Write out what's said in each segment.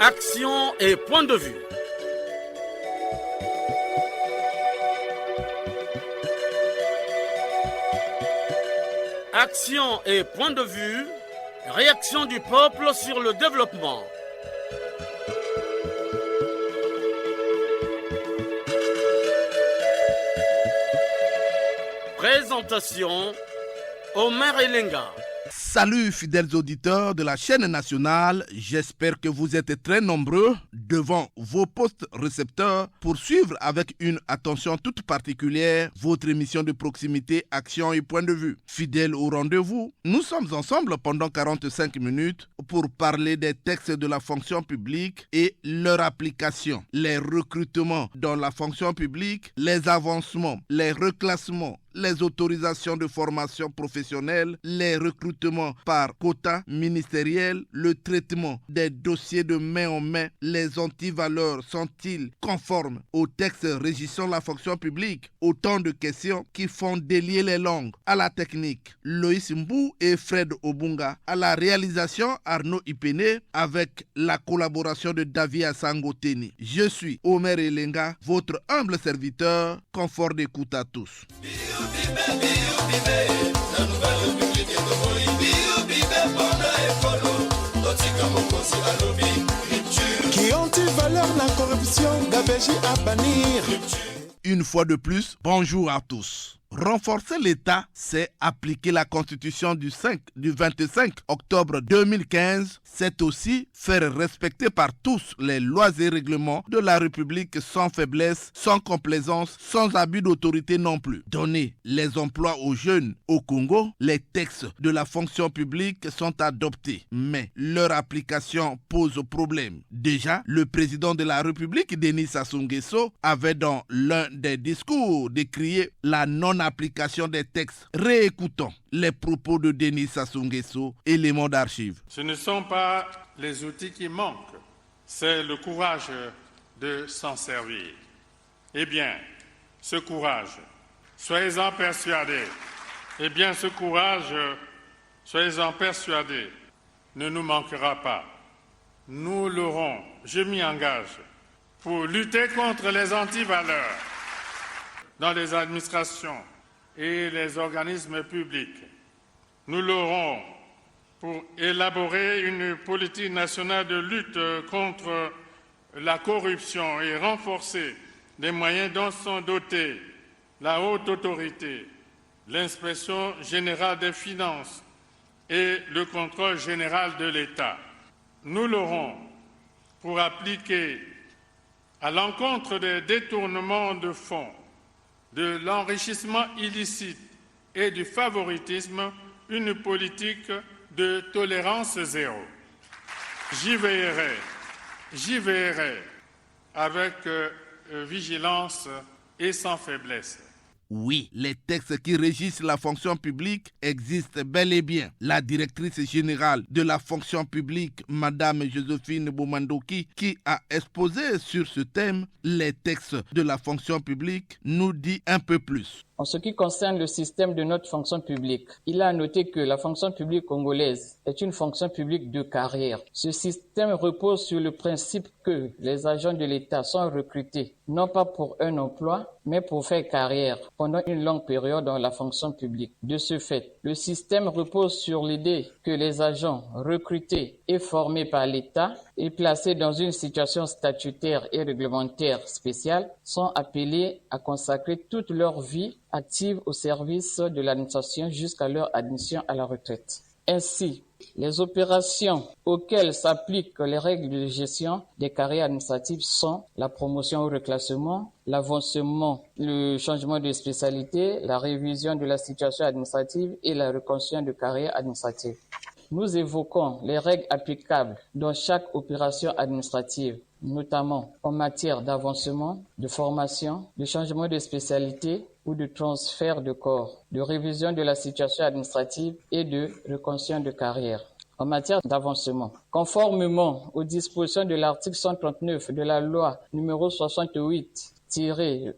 Action et point de vue. Action et point de vue. Réaction du peuple sur le développement. Présentation, Omer Elenga. Salut fidèles auditeurs de la chaîne nationale, j'espère que vous êtes très nombreux devant vos postes récepteurs pour suivre avec une attention toute particulière votre émission de proximité Action et point de vue. Fidèles au rendez-vous, nous sommes ensemble pendant 45 minutes pour parler des textes de la fonction publique et leur application, les recrutements dans la fonction publique, les avancements, les reclassements, les autorisations de formation professionnelle, les recrutements par quota ministériel, le traitement des dossiers de main en main, les antivaleurs sont-ils conformes aux textes régissant la fonction publique? Autant de questions qui font délier les langues. À la technique, Loïs Mbou et Fred Obunga. À la réalisation, Arnaud Ipene avec la collaboration de David Asangoteni. Je suis Omer Elenga, votre humble serviteur. Confort d'écoute à tous. Qui anti-valeur la corruption, gabegie à bannir. Une fois de plus, bonjour à tous. Renforcer l'État, c'est appliquer la Constitution du 25 octobre 2015. C'est aussi faire respecter par tous les lois et règlements de la République sans faiblesse, sans complaisance, sans abus d'autorité non plus. Donner les emplois aux jeunes au Congo, les textes de la fonction publique sont adoptés, mais leur application pose problème. Déjà, le président de la République, Denis Sassou Nguesso, avait dans l'un des discours décrié la non-application des textes. Réécoutons les propos de Denis Sassou Nguesso, élément d'archives. Ce ne sont pas les outils qui manquent, c'est le courage de s'en servir. Eh bien, ce courage, soyez-en persuadés, soyez-en persuadés, ne nous manquera pas. Nous l'aurons, je m'y engage, pour lutter contre les antivaleurs dans les administrations et les organismes publics. Nous l'aurons pour élaborer une politique nationale de lutte contre la corruption et renforcer les moyens dont sont dotés la haute autorité, l'inspection générale des finances et le contrôle général de l'État. Nous l'aurons pour appliquer à l'encontre des détournements de fonds, de l'enrichissement illicite et du favoritisme, une politique de tolérance zéro. J'y veillerai avec vigilance et sans faiblesse. Oui, les textes qui régissent la fonction publique existent bel et bien. La directrice générale de la fonction publique, Madame Joséphine Boumandoki, qui a exposé sur ce thème les textes de la fonction publique, nous dit un peu plus. En ce qui concerne le système de notre fonction publique, il a noté que la fonction publique congolaise est une fonction publique de carrière. Ce système repose sur le principe que les agents de l'État sont recrutés, non pas pour un emploi, mais pour faire carrière pendant une longue période dans la fonction publique. De ce fait, le système repose sur l'idée que les agents recrutés et formés par l'État et placés dans une situation statutaire et réglementaire spéciale sont appelés à consacrer toute leur vie active au service de l'administration jusqu'à leur admission à la retraite. Ainsi, les opérations auxquelles s'appliquent les règles de gestion des carrières administratives sont la promotion au reclassement, l'avancement, le changement de spécialité, la révision de la situation administrative et la reconstruction de carrière administrative. Nous évoquons les règles applicables dans chaque opération administrative, notamment en matière d'avancement, de formation, de changement de spécialité ou de transfert de corps, de révision de la situation administrative et de reconstruction de carrière. En matière d'avancement, conformément aux dispositions de l'article 139 de la loi numéro 68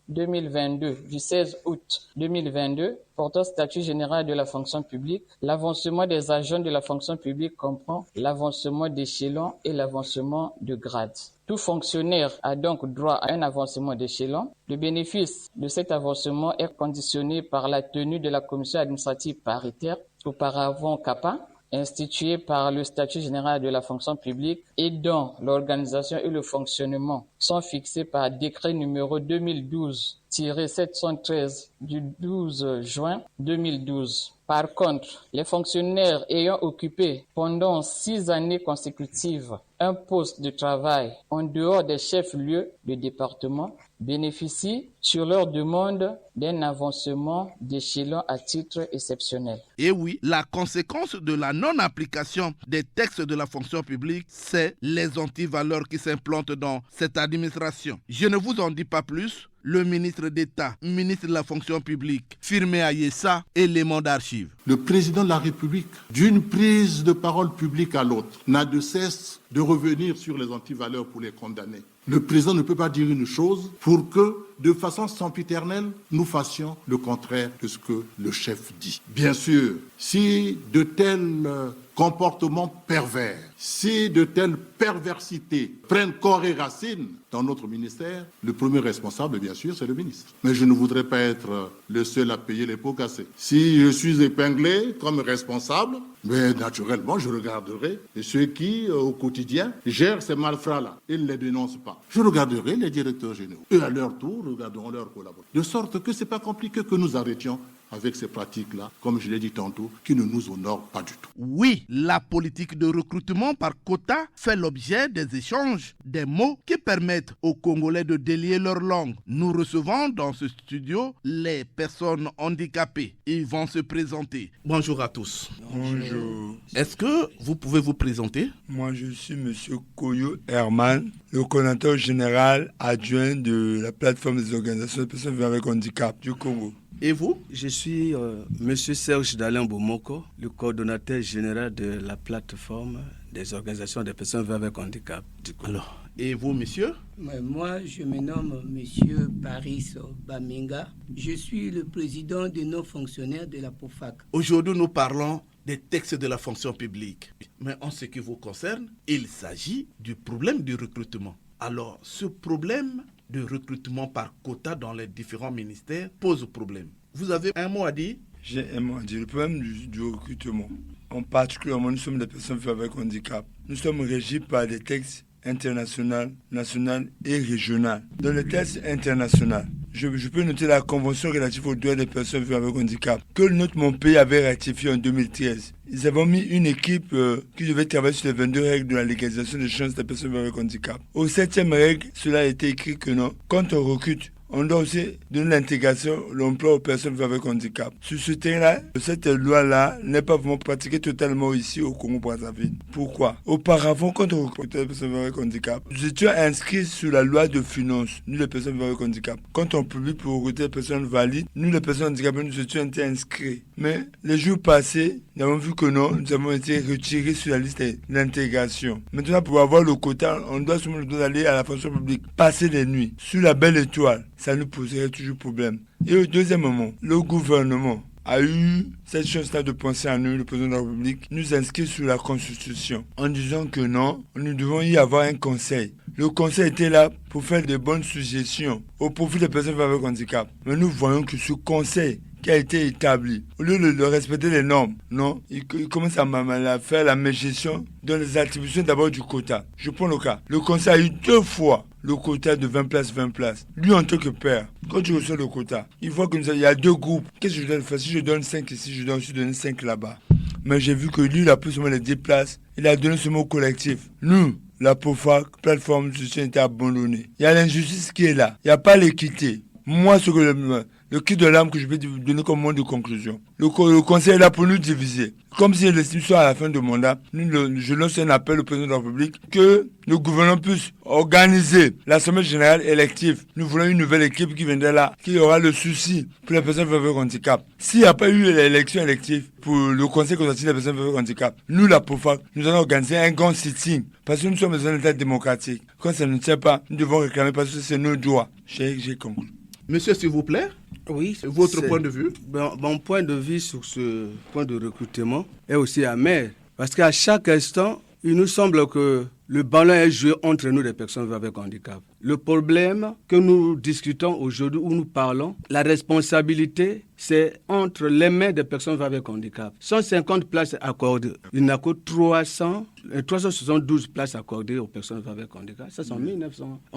2022 du 16 août 2022 portant statut général de la fonction publique, l'avancement des agents de la fonction publique comprend l'avancement d'échelon et l'avancement de grade. Tout fonctionnaire a donc droit à un avancement d'échelon. Le bénéfice de cet avancement est conditionné par la tenue de la commission administrative paritaire, auparavant CAPA, instituée par le statut général de la fonction publique et dont l'organisation et le fonctionnement sont fixés par décret numéro 2012-713 du 12 juin 2012. Par contre, les fonctionnaires ayant occupé pendant 6 années consécutives un poste de travail en dehors des chefs-lieux de département bénéficient sur leur demande d'un avancement d'échelon à titre exceptionnel. Et oui, la conséquence de la non-application des textes de la fonction publique, c'est les antivaleurs qui s'implantent dans cette administration. Je ne vous en dis pas plus. Le ministre d'État, ministre de la fonction publique, Firmé Ayessa, élément d'archives. Le président de la République, d'une prise de parole publique à l'autre, n'a de cesse de revenir sur les antivaleurs pour les condamner. Le président ne peut pas dire une chose pour que, de façon sempiternelle, nous fassions le contraire de ce que le chef dit. Bien sûr, si de tels comportements pervers, si de telles perversités prennent corps et racine dans notre ministère, le premier responsable, bien sûr, c'est le ministre. Mais je ne voudrais pas être le seul à payer les pots cassés. Si je suis épinglé comme responsable, mais naturellement, je regarderai ceux qui, au quotidien, gèrent ces malfrats-là. Ils ne les dénoncent pas. Je regarderai les directeurs généraux. Eux, à leur tour, regarderont leurs collaborateurs. De sorte que ce n'est pas compliqué que nous arrêtions avec ces pratiques-là, comme je l'ai dit tantôt, qui ne nous honorent pas du tout. Oui, la politique de recrutement par quota fait l'objet des échanges, des mots qui permettent aux Congolais de délier leur langue. Nous recevons dans ce studio les personnes handicapées. Ils vont se présenter. Bonjour à tous. Bonjour. Est-ce que vous pouvez vous présenter? Moi, je suis M. Koyo Herman, le coordinateur général adjoint de la plateforme des organisations de personnes vivant avec handicap du Congo. Et vous? Je suis M. Serge Dalin Bomoko, le coordonnateur général de la plateforme des organisations des personnes vivant avec handicap du Congo. Alors, et vous, monsieur? Moi, je me nomme M. Paris Baminga. Je suis le président de nos fonctionnaires de la POFAC. Aujourd'hui, nous parlons des textes de la fonction publique. Mais en ce qui vous concerne, il s'agit du problème du recrutement. Alors, ce problème de recrutement par quota dans les différents ministères pose problème. Vous avez un mot à dire? J'ai un mot à dire. Le problème du recrutement, en particulier, nous sommes des personnes avec handicap. Nous sommes régis par des textes internationaux, nationaux et régionaux. Dans les textes internationaux, je peux noter la Convention relative aux droits des personnes vivant avec handicap que mon pays avait ratifiée en 2013. Ils avaient mis une équipe qui devait travailler sur les 22 règles de la légalisation des chances des personnes vivant avec handicap. Au 7e règle, cela a été écrit que non, quand on recrute, on doit aussi donner l'intégration, l'emploi aux personnes vivant avec handicap. Sur ce terrain-là, cette loi-là n'est pas vraiment pratiquée totalement ici au Congo-Brazzaville. Pourquoi? Auparavant, quand on recrutait les personnes vivant avec handicap, nous étions inscrits sur la loi de finances, nous les personnes vivant avec handicap. Quand on publie pour recruter les personnes valides, nous les personnes handicapées, nous étions inscrits. Mais les jours passés, nous avons vu que non, nous avons été retirés sur la liste d'intégration. Maintenant, pour avoir le quota, on doit aller à la fonction publique, passer les nuits, sur la belle étoile. Ça nous poserait toujours problème. Et au deuxième moment, le gouvernement a eu cette chance-là de penser à nous, le président de la République, nous inscrit sur la Constitution en disant que non, nous devons y avoir un conseil. Le conseil était là pour faire de bonnes suggestions au profit des personnes avec handicap. Mais nous voyons que ce conseil qui a été établi, au lieu de respecter les normes, non, il commence à faire la mégestion dans les attributions d'abord du quota. Je prends le cas. Le conseil a eu 2 fois le quota de 20 places. Lui, en tant que père, quand tu reçois le quota, il voit qu'il y a 2 groupes. Qu'est-ce que je dois faire? Si je donne 5 ici, je dois aussi donner 5 là-bas. Mais j'ai vu que lui, il a pris seulement les 10 places. Il a donné seulement au collectif. Nous, la POFAC, plateforme de soutien, était abandonnée. Il y a l'injustice qui est là. Il n'y a pas l'équité. Moi, ce que le cri de l'âme que je vais donner comme mot de conclusion. Le conseil est là pour nous diviser. Comme si l'estime soit à la fin du mandat, je lance un appel au président de la République que le gouvernement puisse organiser l'Assemblée générale élective. Nous voulons une nouvelle équipe qui viendra là, qui aura le souci pour les personnes avec handicap. S'il n'y a pas eu l'élection élective pour le Conseil consultatif des personnes avec handicap, nous, la POFAC, nous allons organiser un grand sitting parce que nous sommes dans un État démocratique. Quand ça ne tient pas, nous devons réclamer parce que c'est nos droits. J'ai conclu. Monsieur, s'il vous plaît. Oui. Votre point de vue? Mon point de vue sur ce point de recrutement est aussi amer. Parce qu'à chaque instant, il nous semble que le ballon est joué entre nous, les personnes avec handicap. Le problème que nous discutons aujourd'hui, où nous parlons, la responsabilité, c'est entre les mains des personnes avec handicap. 150 places accordées. Il n'y a que 372 places accordées aux personnes avec handicap. Ça, c'est en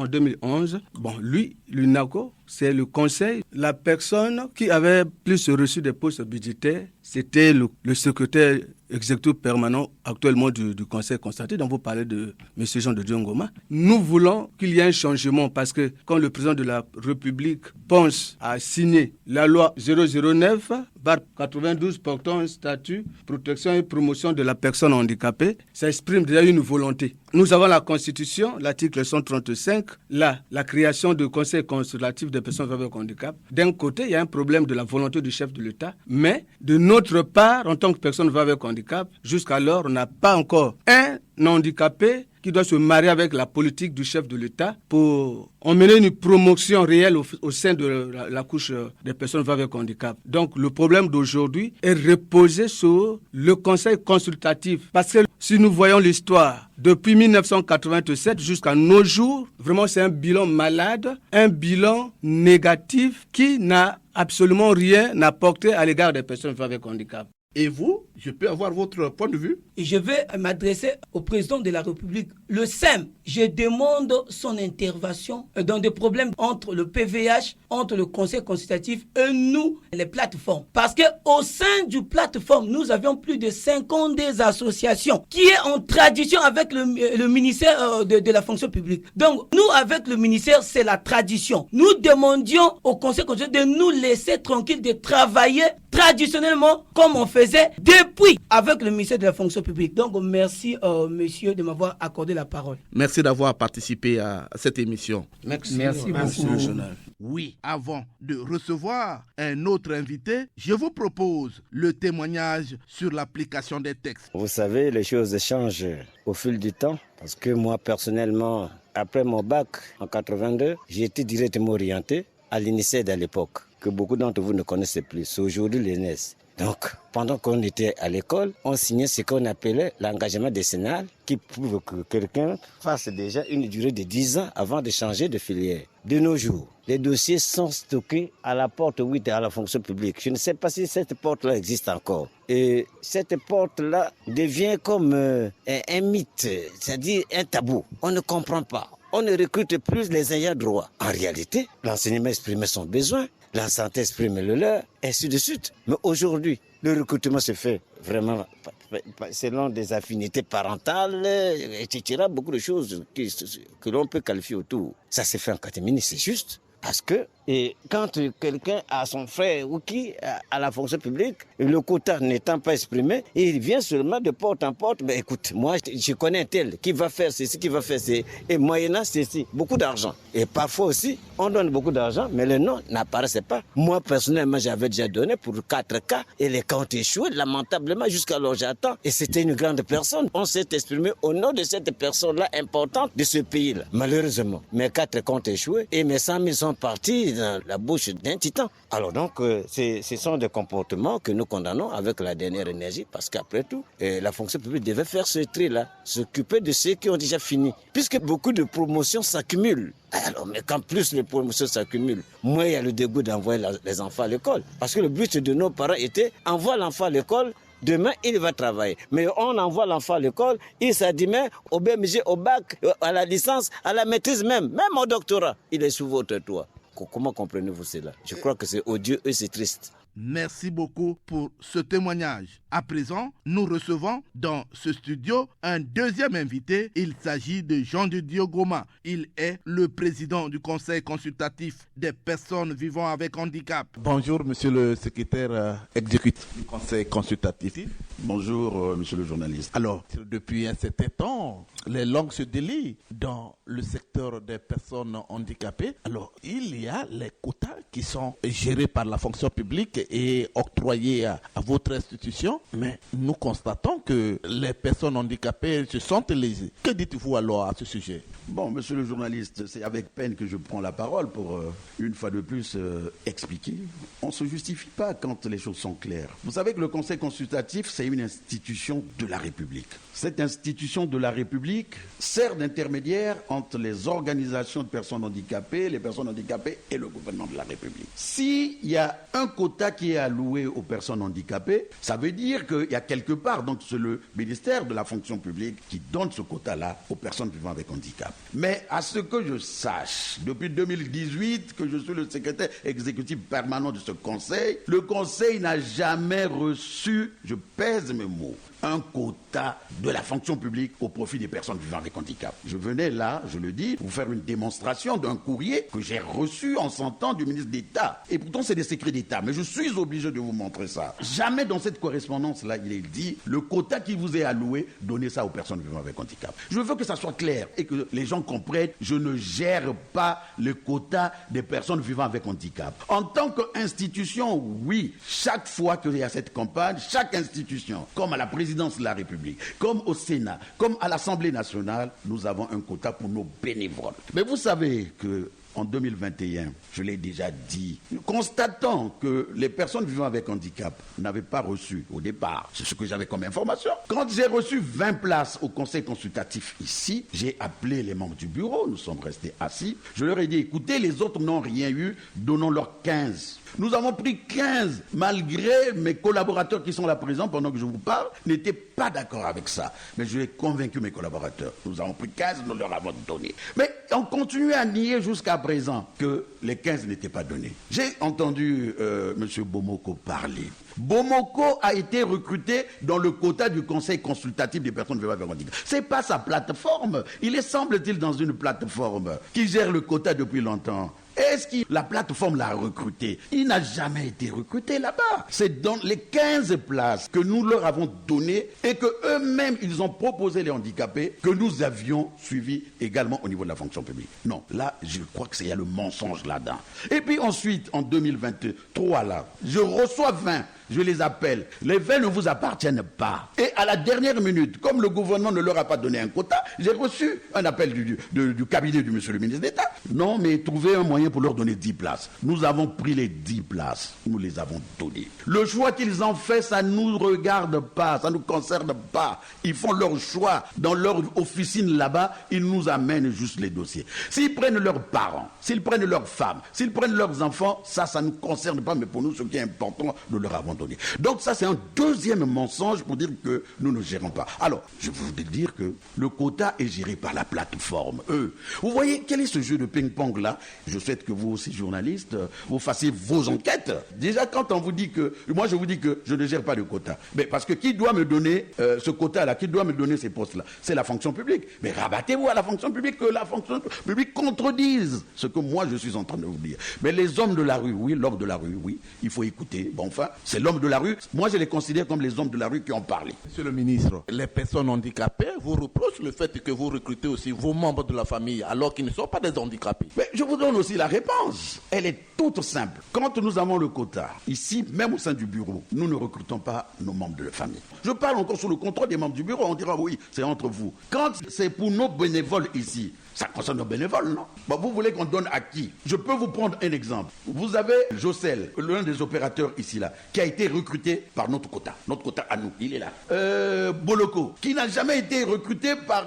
2011. Bon, l'UNACO, c'est le conseil. La personne qui avait plus reçu des postes budgétaires, c'était le secrétaire exécutif permanent actuellement du conseil constaté, dont vous parlez de M. Jean de Dieu Ngoma. Nous voulons qu'il y ait un changement parce que quand le président de la République pense à signer la loi 009/92 portant un statut, protection et promotion de la personne handicapée, ça exprime déjà une volonté. Nous avons la Constitution, l'article 135, la création du Conseil consultatif des personnes avec handicap. D'un côté, il y a un problème de la volonté du chef de l'État, mais de notre part, en tant que personne avec handicap, jusqu'alors, on n'a pas encore un handicapé qui doit se marier avec la politique du chef de l'État pour emmener une promotion réelle au sein de la couche des personnes avec handicap. Donc le problème d'aujourd'hui est reposé sur le conseil consultatif. Parce que si nous voyons l'histoire, depuis 1987 jusqu'à nos jours, vraiment c'est un bilan malade, un bilan négatif qui n'a absolument rien apporté à l'égard des personnes avec handicap. Et vous, je peux avoir votre point de vue? Et je vais m'adresser au président de la République, le SEM. Je demande son intervention dans des problèmes entre le PVH, entre le Conseil consultatif et nous, les plateformes. Parce qu'au sein du plateforme, nous avions plus de 50 des associations qui est en tradition avec le ministère de la fonction publique. Donc, nous, avec le ministère, c'est la tradition. Nous demandions au Conseil consultatif de nous laisser tranquilles, de travailler traditionnellement comme on faisait depuis avec le ministère de la fonction publique. Donc, merci, monsieur, de m'avoir accordé la parole. Merci d'avoir participé à cette émission. Merci beaucoup. Oui, avant de recevoir un autre invité, je vous propose le témoignage sur l'application des textes. Vous savez, les choses changent au fil du temps. Parce que moi, personnellement, après mon bac en 82, j'ai été directement orienté à l'INICED à l'époque, que beaucoup d'entre vous ne connaissez plus. C'est aujourd'hui l'ENES. Donc, pendant qu'on était à l'école, on signait ce qu'on appelait l'engagement décennal qui prouve que quelqu'un fasse déjà une durée de 10 ans avant de changer de filière. De nos jours, les dossiers sont stockés à la porte 8 à la fonction publique. Je ne sais pas si cette porte-là existe encore. Et cette porte-là devient comme un mythe, c'est-à-dire un tabou. On ne comprend pas. On ne recrute plus les ayants droit. En réalité, l'enseignement exprime son besoin, la santé exprime le leur, ainsi de suite. Mais aujourd'hui, le recrutement se fait vraiment selon des affinités parentales, etc. Beaucoup de choses que l'on peut qualifier autour. Ça se fait en catégorie, c'est juste. Parce que quand quelqu'un a son frère ou qui a la fonction publique, le quota n'étant pas exprimé, il vient seulement de porte en porte. Mais écoute, moi je connais un tel qui va faire ceci, qui va faire ceci, et moyennant ceci, beaucoup d'argent. Et parfois aussi, on donne beaucoup d'argent, mais le nom n'apparaissait pas. Moi personnellement, j'avais déjà donné pour 4 cas, et les cas ont échoué lamentablement, jusqu'alors j'attends. Et c'était une grande personne. On s'est exprimé au nom de cette personne-là importante de ce pays-là, malheureusement. Mes 4 cas ont échoué, et mes 100 000 sont partis dans la bouche d'un titan. Alors donc, ce sont des comportements que nous condamnons avec la dernière énergie, parce qu'après tout, la fonction publique devait faire ce tri-là, s'occuper de ceux qui ont déjà fini, puisque beaucoup de promotions s'accumulent. Alors, mais quand plus les promotions s'accumulent, moins il y a le dégoût d'envoyer les enfants à l'école. Parce que le but de nos parents était, envoie l'enfant à l'école, demain, il va travailler. Mais on envoie l'enfant à l'école, il s'admet au BMG, au bac, à la licence, à la maîtrise même au doctorat. Il est sous votre toit. Comment comprenez-vous cela? Je crois que c'est odieux et c'est triste. Merci beaucoup pour ce témoignage. À présent, nous recevons dans ce studio un deuxième invité. Il s'agit de Jean de Dieu Goma. Il est le président du Conseil consultatif des personnes vivant avec handicap. Bonjour, monsieur le secrétaire exécutif du Conseil consultatif. Bonjour, monsieur le journaliste. Alors, depuis un certain temps, les langues se délient dans le secteur des personnes handicapées. Alors, il y a les quotas qui sont gérés par la fonction publique et octroyés à votre institution. Mais nous constatons que les personnes handicapées se sentent lésées. Que dites-vous alors à ce sujet? Bon, monsieur le journaliste, c'est avec peine que je prends la parole pour, une fois de plus, expliquer. On ne se justifie pas quand les choses sont claires. Vous savez que le Conseil consultatif, c'est une institution de la République. Cette institution de la République sert d'intermédiaire entre les organisations de personnes handicapées, les personnes handicapées et le gouvernement de la République. S'il y a un quota qui est alloué aux personnes handicapées, ça veut dire qu'il y a quelque part, donc c'est le ministère de la fonction publique qui donne ce quota-là aux personnes vivant avec handicap. Mais à ce que je sache, depuis 2018 que je suis le secrétaire exécutif permanent de ce conseil, le conseil n'a jamais reçu, je pèse mes mots, un quota de la fonction publique au profit des personnes vivant avec handicap. Je venais là, je le dis, vous faire une démonstration d'un courrier que j'ai reçu en son temps du ministre d'État. Et pourtant, c'est des secrets d'État, mais je suis obligé de vous montrer ça. Jamais dans cette correspondance-là, il est dit, le quota qui vous est alloué, donnez ça aux personnes vivant avec handicap. Je veux que ça soit clair et que les gens comprennent, je ne gère pas le quota des personnes vivant avec handicap. En tant qu'institution, oui, chaque fois qu'il y a cette campagne, chaque institution, comme à la présidence de la République, comme au Sénat, comme à l'Assemblée nationale, nous avons un quota pour nos bénévoles. Mais vous savez que en 2021, je l'ai déjà dit, constatant que les personnes vivant avec handicap n'avaient pas reçu au départ, c'est ce que j'avais comme information. Quand j'ai reçu 20 places au conseil consultatif ici, j'ai appelé les membres du bureau, nous sommes restés assis, je leur ai dit, écoutez, les autres n'ont rien eu, donnons-leur 15. Nous avons pris 15, malgré mes collaborateurs qui sont là présents pendant que je vous parle, n'étaient pas d'accord avec ça. Mais je l'ai convaincu mes collaborateurs. Nous avons pris 15, nous leur avons donné. Mais on continue à nier jusqu'à présent que les 15 n'étaient pas donnés. J'ai entendu M. Bomoko parler. Bomoko a été recruté dans le quota du Conseil consultatif des personnes vivant avec handicap. C'est pas sa plateforme. Il est, semble-t-il, dans une plateforme qui gère le quota depuis longtemps. Est-ce que la plateforme l'a recruté? Il n'a jamais été recruté là-bas. C'est dans les 15 places que nous leur avons données et que eux-mêmes, ils ont proposé les handicapés que nous avions suivis également au niveau de la fonction publique. Non, là, je crois qu'il y a le mensonge là-dedans. Et puis ensuite, en 2023, là, je reçois 20. Je les appelle. Les 20 ne vous appartiennent pas. Et à la dernière minute, comme le gouvernement ne leur a pas donné un quota, j'ai reçu un appel du cabinet du monsieur le ministre d'État. Non, mais trouvez un moyen pour leur donner 10 places. Nous avons pris les 10 places. Nous les avons données. Le choix qu'ils ont fait, ça ne nous regarde pas. Ça ne nous concerne pas. Ils font leur choix. Dans leur officine là-bas, ils nous amènent juste les dossiers. S'ils prennent leurs parents, s'ils prennent leurs femmes, s'ils prennent leurs enfants, ça ne nous concerne pas. Mais pour nous, ce qui est important, nous leur avons donné. Donc ça, c'est un deuxième mensonge pour dire que nous ne gérons pas. Alors, je voudrais dire que le quota est géré par la plateforme. Vous voyez, quel est ce jeu de ping-pong là? Je souhaite que vous aussi, journalistes, vous fassiez vos enquêtes. Déjà, quand on vous dit que... Moi, je vous dis que je ne gère pas de quota. Mais parce que qui doit me donner ce quota-là? Qui doit me donner ces postes-là? C'est la fonction publique. Mais rabattez-vous à la fonction publique, que la fonction publique contredise ce que moi, je suis en train de vous dire. Mais les hommes de la rue, oui, l'homme de la rue, oui, il faut écouter. Bon, enfin, c'est l'homme de la rue. Moi, je les considère comme les hommes de la rue qui ont parlé. Monsieur le ministre, les personnes handicapées vous reprochent le fait que vous recrutez aussi vos membres de la famille alors qu'ils ne sont pas des handicapés. Mais je vous donne aussi la réponse. Elle est toute simple. Quand nous avons le quota, ici, même au sein du bureau, nous ne recrutons pas nos membres de la famille. Je parle encore sous le contrôle des membres du bureau. On dira oui, c'est entre vous. Quand c'est pour nos bénévoles ici, ça concerne nos bénévoles, non? Bon, vous voulez qu'on donne à qui? Je peux vous prendre un exemple. Vous avez Jocel, l'un des opérateurs ici, là, qui a été recruté par notre quota à nous. Il est là. Boloko, qui n'a jamais été recruté par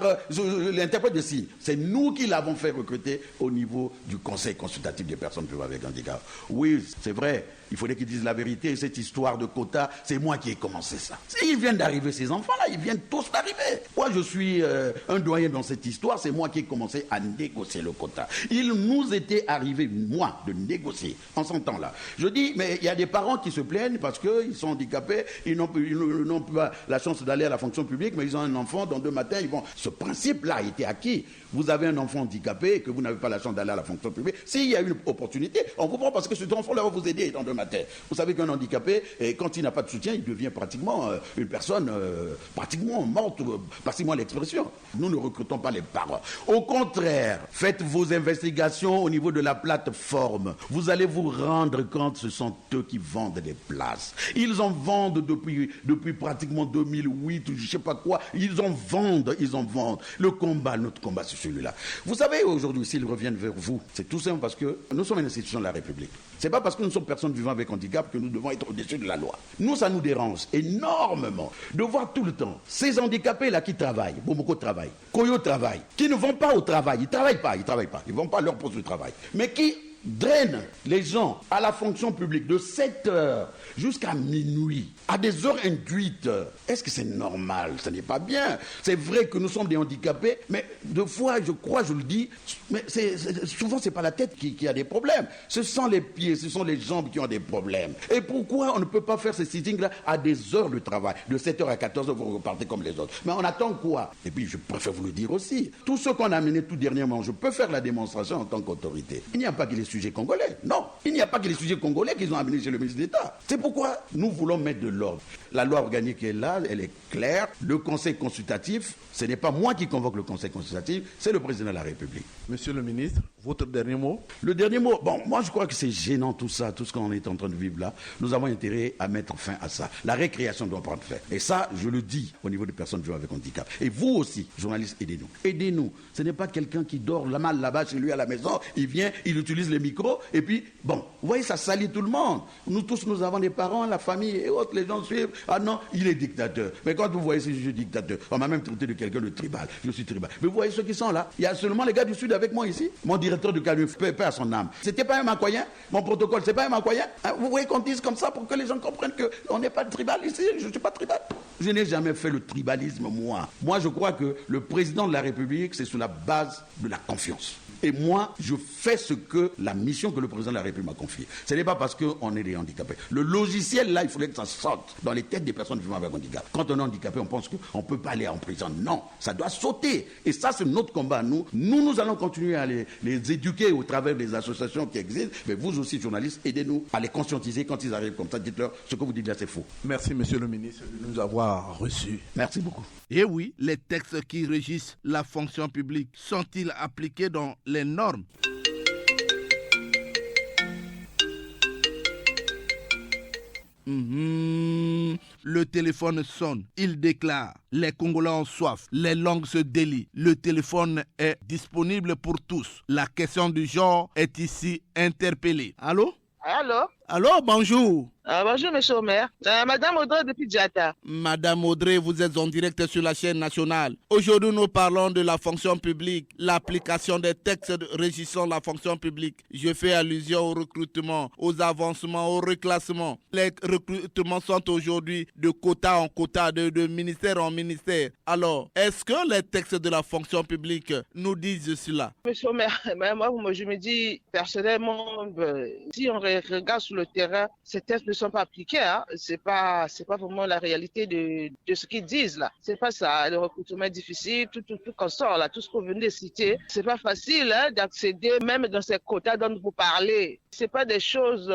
l'interprète de signes. C'est nous qui l'avons fait recruter au niveau du Conseil consultatif des personnes vivant avec handicap. Oui, c'est vrai. Il faudrait qu'ils disent la vérité. Cette histoire de quota, c'est moi qui ai commencé ça. Ils viennent d'arriver, ces enfants-là, ils viennent tous d'arriver. Moi, je suis un doyen dans cette histoire. C'est moi qui ai commencé à négocier le quota. Il nous était arrivé, moi, de négocier en ce temps-là. Je dis, mais il y a des parents qui se plaignent parce qu'ils sont handicapés, ils n'ont pas la chance d'aller à la fonction publique, mais ils ont un enfant, dans 2 matins, ils vont... Ce principe-là a été acquis. Vous avez un enfant handicapé et que vous n'avez pas la chance d'aller à la fonction publique. S'il y a une opportunité, on comprend parce que cet enfant-là va vous aider dans 2 matins. Vous savez qu'un handicapé, quand il n'a pas de soutien, il devient pratiquement une personne pratiquement morte, passez-moi l'expression. Nous ne recrutons pas les parents. Au contraire, faites vos investigations au niveau de la plateforme. Vous allez vous rendre compte, ce sont eux qui vendent des places. Ils en vendent depuis pratiquement 2008 ou je ne sais pas quoi. Ils en vendent. Le combat, notre combat, c'est celui-là. Vous savez, aujourd'hui, s'ils reviennent vers vous, c'est tout simple parce que nous sommes une institution de la République. C'est pas parce que nous sommes personnes vivant avec handicap que nous devons être au-dessus de la loi. Nous, ça nous dérange énormément de voir tout le temps ces handicapés-là qui travaillent, Bomoko travaille, Koyo travaille, qui ne vont pas au travail, ils ne travaillent pas, ils ne vont pas à leur poste de travail, mais qui drainent les gens à la fonction publique de 7h jusqu'à minuit, à des heures induites. Est-ce que c'est normal? Ce n'est pas bien. C'est vrai que nous sommes des handicapés, mais de fois, je le dis, mais souvent, ce n'est pas la tête qui a des problèmes. Ce sont les pieds, ce sont les jambes qui ont des problèmes. Et pourquoi on ne peut pas faire ces sittings-là à des heures de travail? De 7h à 14h, vous repartez comme les autres. Mais on attend quoi? Et puis, je préfère vous le dire aussi. Tout ce qu'on a amené tout dernièrement, je peux faire la démonstration en tant qu'autorité. Il n'y a pas que les sujets congolais. Non, il n'y a pas que les sujets congolais qu'ils ont amenés chez le ministre d'État. C'est pourquoi nous voulons mettre de l'ordre. La loi organique est là, elle est claire. Le Conseil consultatif, ce n'est pas moi qui convoque le Conseil consultatif, c'est le président de la République. Monsieur le ministre, votre dernier mot? Le dernier mot, bon, moi je crois que c'est gênant tout ça, tout ce qu'on est en train de vivre là. Nous avons intérêt à mettre fin à ça. La récréation doit prendre fin. Et ça, je le dis au niveau des personnes vivant avec handicap. Et vous aussi, journalistes, aidez-nous. Aidez-nous. Ce n'est pas quelqu'un qui dort mal là-bas chez lui à la maison, il vient, il utilise les micros, et puis, bon, vous voyez, ça salit tout le monde. Nous tous, nous avons des parents, la famille et autres, les gens suivent. Ah non, il est dictateur. Mais quand vous voyez ce jeu dictateur, on m'a même traité de quelqu'un de tribal. Je suis tribal. Mais vous voyez ceux qui sont là. Il y a seulement les gars du Sud avec moi ici. Mon directeur de cabinet, paix à son âme. C'était pas un Makoyen. Mon protocole, c'est pas un Makoyen. Hein, vous voyez qu'on dise comme ça pour que les gens comprennent qu'on n'est pas tribal ici. Je ne suis pas tribal. Je n'ai jamais fait le tribalisme, moi. Moi, je crois que le président de la République, c'est sur la base de la confiance. Et moi, je fais la mission que le président de la République m'a confiée. Ce n'est pas parce qu'on est des handicapés. Le logiciel, là, il faudrait que ça sorte dans les têtes des personnes vivant avec handicap. Quand on est handicapé, on pense qu'on ne peut pas aller en prison. Non, ça doit sauter. Et ça, c'est notre combat. Nous allons continuer à les éduquer au travers des associations qui existent. Mais vous aussi, journalistes, aidez-nous à les conscientiser. Quand ils arrivent comme ça, dites-leur, ce que vous dites là, c'est faux. Merci, monsieur le ministre, de nous avoir reçus. Merci beaucoup. Et oui, les textes qui régissent la fonction publique sont-ils appliqués dans les normes? Le téléphone sonne. Il déclare: les Congolais ont soif. Les langues se délient. Le téléphone est disponible pour tous. La question du genre est ici interpellée. Allô? Allô, bonjour. Bonjour, monsieur Omer. Madame Audrey depuis Djata. Madame Audrey, vous êtes en direct sur la chaîne nationale. Aujourd'hui, nous parlons de la fonction publique, l'application des textes régissant la fonction publique. Je fais allusion au recrutement, aux avancements, au reclassement. Les recrutements sont aujourd'hui de quota en quota, de ministère en ministère. Alors, est-ce que les textes de la fonction publique nous disent cela? Monsieur Omer, moi, je me dis personnellement, si on regarde sur le terrain, ces textes ne sont pas appliqués. Hein. C'est pas vraiment la réalité de ce qu'ils disent là. C'est pas ça. Le recrutement est difficile, tout qu'on sort là, tout ce qu'on vient de citer. C'est pas facile d'accéder même dans ces quotas dont vous parlez. C'est pas des choses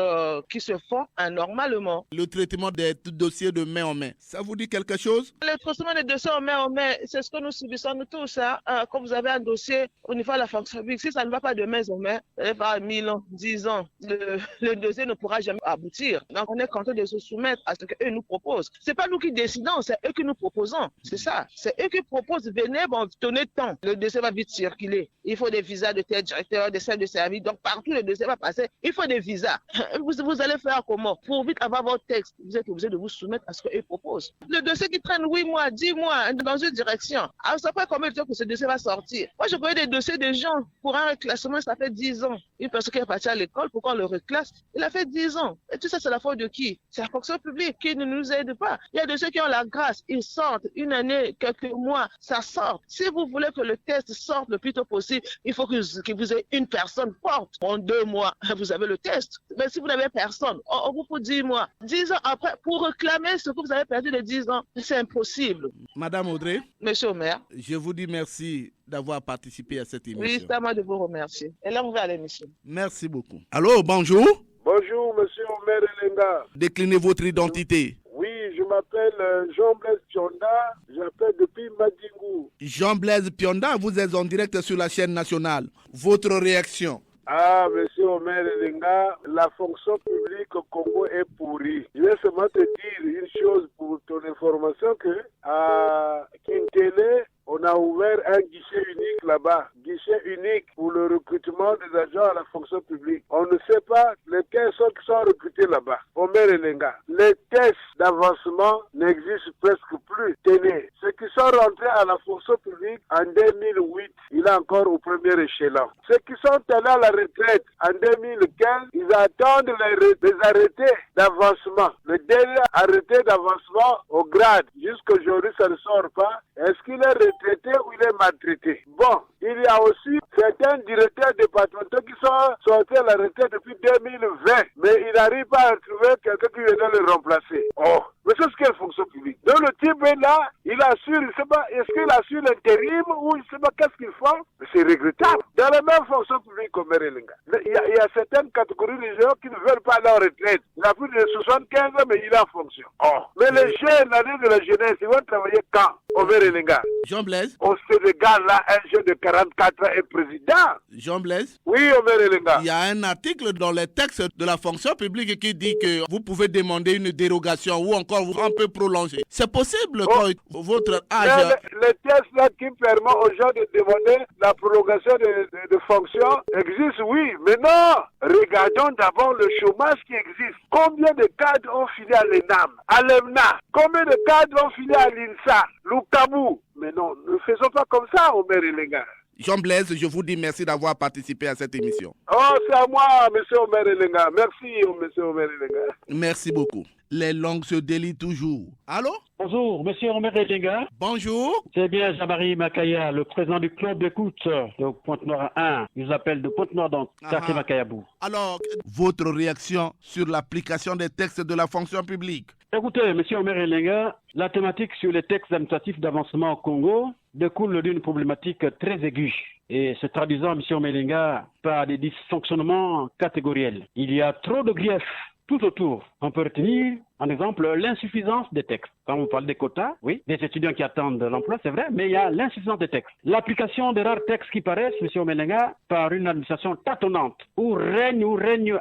qui se font normalement. Le traitement des dossiers de main en main, ça vous dit quelque chose? Le traitement des dossiers de main en main, c'est ce que nous subissons nous tous. Hein. Quand vous avez un dossier au niveau de la fonction publique, si ça ne va pas de main en main, par 1000 ans, 10 ans, le dossier ne pourra jamais aboutir. Donc on est content de se soumettre à ce qu'eux nous proposent. C'est pas nous qui décidons, c'est eux qui nous proposons. C'est ça. C'est eux qui proposent, venez, tenez temps. Le dossier va vite circuler. Il faut des visas de tel directeur, des chefs de service. Donc partout le dossier va passer. Il il faut des visas. Vous allez faire comment? Pour vite avoir votre texte, vous êtes obligé de vous soumettre à ce qu'ils proposent. Le dossier qui traîne 8 mois, 10 mois dans une direction, alors ça fait combien de temps que ce dossier va sortir? Moi, je connais des dossiers de gens pour un reclassement, ça fait 10 ans. Une personne qui est partie à l'école, pourquoi on le reclasse? Il a fait 10 ans. Et tout ça, c'est la faute de qui? C'est la fonction publique qui ne nous aide pas. Il y a de ceux qui ont la grâce, ils sortent une année, quelques mois, ça sort. Si vous voulez que le test sorte le plus tôt possible, il faut que vous ayez une personne forte. En 2 mois, vous avez le test. Mais si vous n'avez personne, on vous faut 10 mois. 10 ans après, pour réclamer ce que vous avez perdu de 10 ans, c'est impossible. Madame Audrey. Monsieur le maire. Je vous dis merci d'avoir participé à cette émission. Oui, c'est à moi de vous remercier. Et là, on va à l'émission. Merci beaucoup. Allô, bonjour. Bonjour, monsieur Omer Elenga. Déclinez votre identité. Oui, je m'appelle Jean-Blaise Pionda. J'appelle depuis Madingou. Jean-Blaise Pionda, vous êtes en direct sur la chaîne nationale. Votre réaction? Ah, monsieur Omer Elenga, la fonction publique au Congo est pourrie. Je vais seulement te dire une chose pour ton information que à Kintele, on a ouvert un guichet unique là-bas. Guichet unique pour le recrutement des agents à la fonction publique. On ne sait pas lesquels qui sont recrutés là-bas. Omer Elenga, les tests d'avancement n'existent presque plus. Tenez, ceux qui sont rentrés à la fonction publique en 2008, il est encore au premier échelon. Ceux qui sont allés à la retraite en 2015, ils attendent les arrêtés d'avancement. Le dernier arrêté d'avancement au grade, jusqu'aujourd'hui, ça ne sort pas. Est-ce qu'il est retraité ou il est maltraité? Bon, il y a aussi certains directeurs départementaux qui sont sortis à la retraite depuis 2020, mais il n'arrive pas à trouver quelqu'un qui viendra le remplacer. Oh, mais c'est ce qu'est la fonction publique. Donc le type est là, il assure, il ne sait pas, est-ce qu'il assure l'intérim ou il ne sait pas qu'est-ce qu'il fait? Mais c'est regrettable. Dans la même fonction publique comme Merelinga, il y a certaines catégories de gens qui ne veulent pas aller en retraite. Il a plus de 75 ans, mais il est en fonction. Oh, mais les jeunes, l'année de la jeunesse, ils vont travailler quand? Au Merelinga. Jean Blaise. Au Sénégal, là, un jeune de 44 ans est président. Jean Blaise. Oui, Omer Elenga. Il y a un article dans les textes de la fonction publique qui dit que vous pouvez demander une dérogation ou encore un peu prolonger. C'est possible quand votre âge... Les textes là qui permettent aux gens de demander la prolongation de fonction existent, oui. Mais non, regardons d'abord le chômage qui existe. Combien de cadres ont fini à l'ENAM, à l'EMNA? Combien de cadres ont fini à l'INSA, l'UKABU? Mais non, ne faisons pas comme ça, Omer Elenga. Jean Blaise, je vous dis merci d'avoir participé à cette émission. Oh, c'est à moi, monsieur Omer Elenga. Merci, monsieur Omer Elenga. Merci beaucoup. Les langues se délient toujours. Allô? Bonjour, monsieur Omer Elenga. Bonjour. C'est bien Jean-Marie Makaya, le président du club d'écoute de Pointe-Noire 1. Je vous appelle de Pointe-Noire, donc, quartier Makayabou. Alors, votre réaction sur l'application des textes de la fonction publique? Écoutez, monsieur Omer Elenga, la thématique sur les textes administratifs d'avancement au Congo découle d'une problématique très aiguë et se traduisant, monsieur Omer Elenga, par des dysfonctionnements catégoriels. Il y a trop de griefs tout autour. On peut retenir, en exemple, l'insuffisance des textes. Quand on parle des quotas, oui, des étudiants qui attendent l'emploi, c'est vrai, mais il y a l'insuffisance des textes. L'application des rares textes qui paraissent, M. Omelenga, par une administration tâtonnante, où règne